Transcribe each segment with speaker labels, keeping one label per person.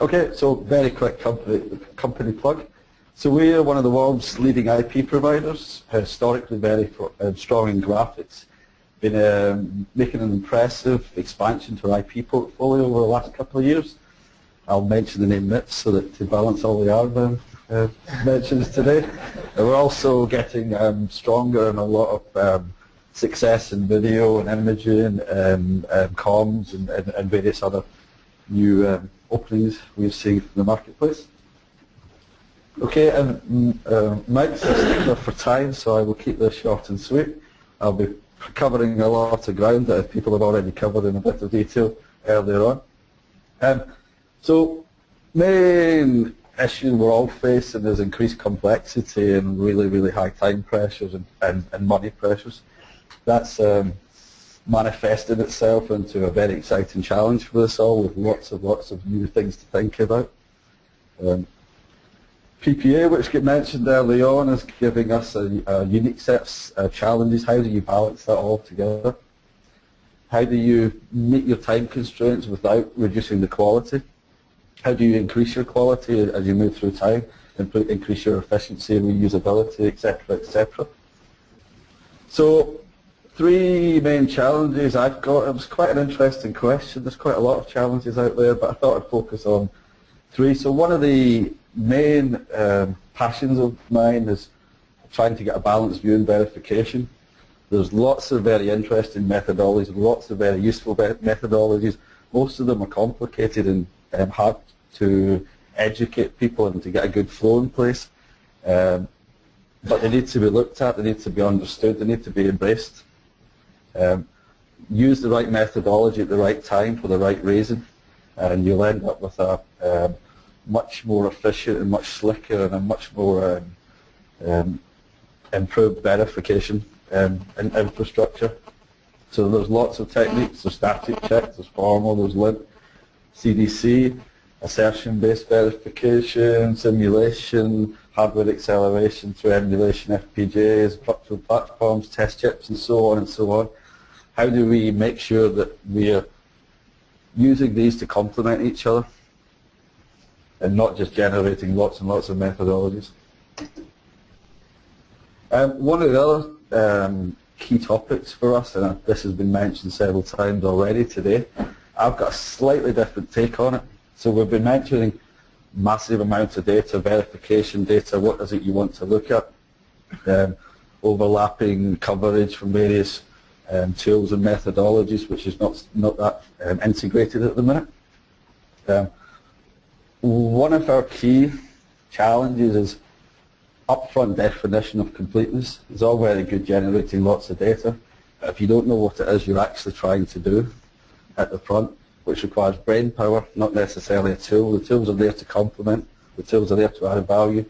Speaker 1: Okay, so very quick company plug. So we are one of the world's leading IP providers, historically very strong in graphics. Been making an impressive expansion to our IP portfolio over the last couple of years. I'll mention the name MIPS so that to balance all the other mentions today. And we're also getting stronger in a lot of success in video and imaging, comms and various other new openings we've seen from the marketplace. Okay, Mike's a stickler for time, so I will keep this short and sweet. I'll be covering a lot of ground that people have already covered in a bit of detail earlier on. So, main issue we're all facing is increased complexity and really high time pressures and money pressures. That's manifested itself into a very exciting challenge for us all with lots of new things to think about. PPA, which get mentioned early on, is giving us a unique set of challenges. How do you balance that all together? How do you meet your time constraints without reducing the quality? How do you increase your quality as you move through time, and increase your efficiency, reusability, etc., etc.? So, three main challenges I've got. It was quite an interesting question. There's quite a lot of challenges out there, but I thought I'd focus on three. So one of the main passions of mine is trying to get a balanced view and verification. There's lots of very interesting methodologies, lots of very useful methodologies. Most of them are complicated and hard to educate people and to get a good flow in place. But they need to be looked at, they need to be understood, they need to be embraced. Use the right methodology at the right time for the right reason, and you'll end up with a much more efficient and much slicker and a much more improved verification and infrastructure. So there's lots of techniques. There's static checks, there's formal, there's lint, CDC, assertion-based verification, simulation, hardware acceleration through emulation FPGAs, virtual platforms, test chips, and so on and so on. How do we make sure that we're using these to complement each other and not just generating lots and lots of methodologies? One of the other key topics for us, and this has been mentioned several times already today, I've got a slightly different take on it. So we've been mentioning massive amounts of data, verification data, what is it you want to look at, overlapping coverage from various tools and methodologies, which is not that integrated at the minute. One of our key challenges is upfront definition of completeness. It's all very good generating lots of data, but if you don't know what it is you're actually trying to do at the front, which requires brain power, not necessarily a tool. The tools are there to complement, the tools are there to add value,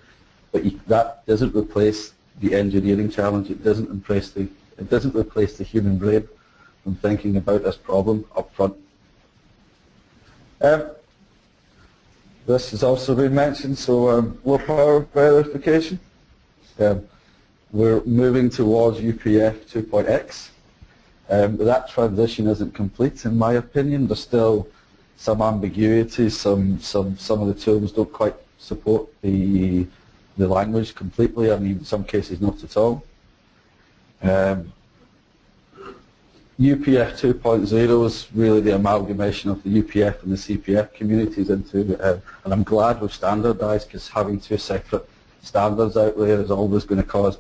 Speaker 1: but that doesn't replace the engineering challenge. It doesn't replace the human brain from thinking about this problem up front. This has also been mentioned, so low power verification. We're moving towards UPF 2.x. That transition isn't complete, in my opinion. There's still some ambiguity. Some of the tools don't quite support the language completely. I mean, in some cases, not at all. UPF 2.0 is really the amalgamation of the UPF and the CPF communities into, and I'm glad we've standardized, because having two separate standards out there is always going to cause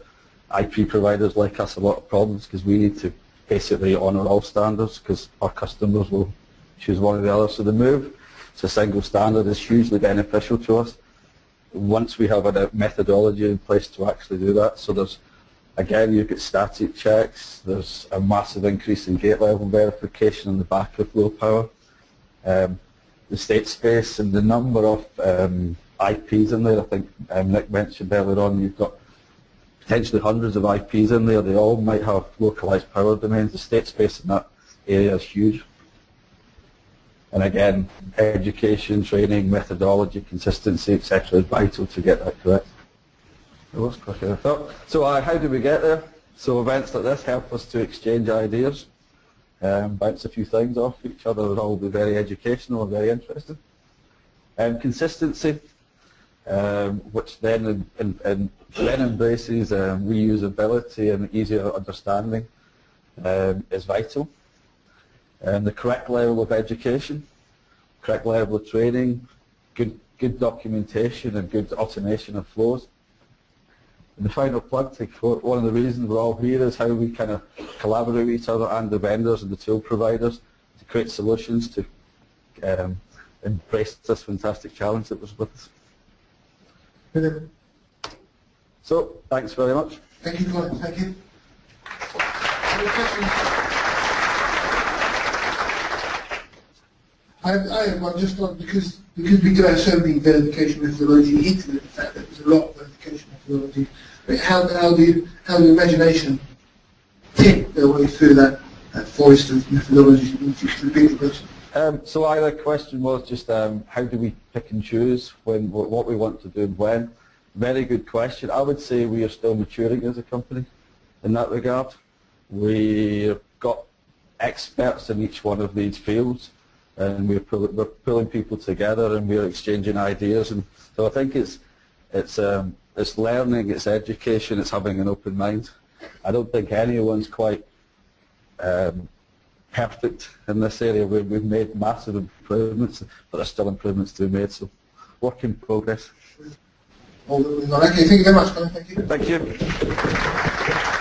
Speaker 1: IP providers like us a lot of problems, because we need to basically honour all standards, because our customers will choose one or the other. So the move to a single standard is hugely beneficial to us once we have a methodology in place to actually do that. So there's, again, you get static checks, there's a massive increase in gate level verification on the back of low power. The state space and the number of IPs in there, I think Nick mentioned earlier on, you've got potentially hundreds of IPs in there. They all might have localized power domains. The state space in that area is huge. And again, education, training, methodology, consistency, etc. is vital to get that correct. It was quicker than I thought. So how do we get there? So events like this help us to exchange ideas, bounce a few things off each other, and all be very educational and very interesting. Consistency, which then embraces reusability and easier understanding, is vital. The correct level of education, correct level of training, good documentation and good automation of flows. And the final plug, one of the reasons we're all here is how we kind of collaborate with each other and the vendors and the tool providers to create solutions to embrace this fantastic challenge that was with us.
Speaker 2: Brilliant.
Speaker 1: So, thanks very much.
Speaker 2: Thank you, Colin. Thank you. Any questions? I have one just on, because we do have so many verification methodology into the fact that there's a lot of verification methodology. But how do imagination tip their way through that forest of methodologies and repeat the question?
Speaker 1: So either question was just how do we pick and choose what we want to do and when? Very good question. I would say we are still maturing as a company in that regard. We've got experts in each one of these fields, and we're pulling people together and we're exchanging ideas. And so I think it's learning, it's education, it's having an open mind. I don't think anyone's quite perfect in this area. We've made massive improvements, but there's still improvements to be made, so work in progress.
Speaker 2: Okay, thank you very much, Colin. Thank you.
Speaker 1: Thank you.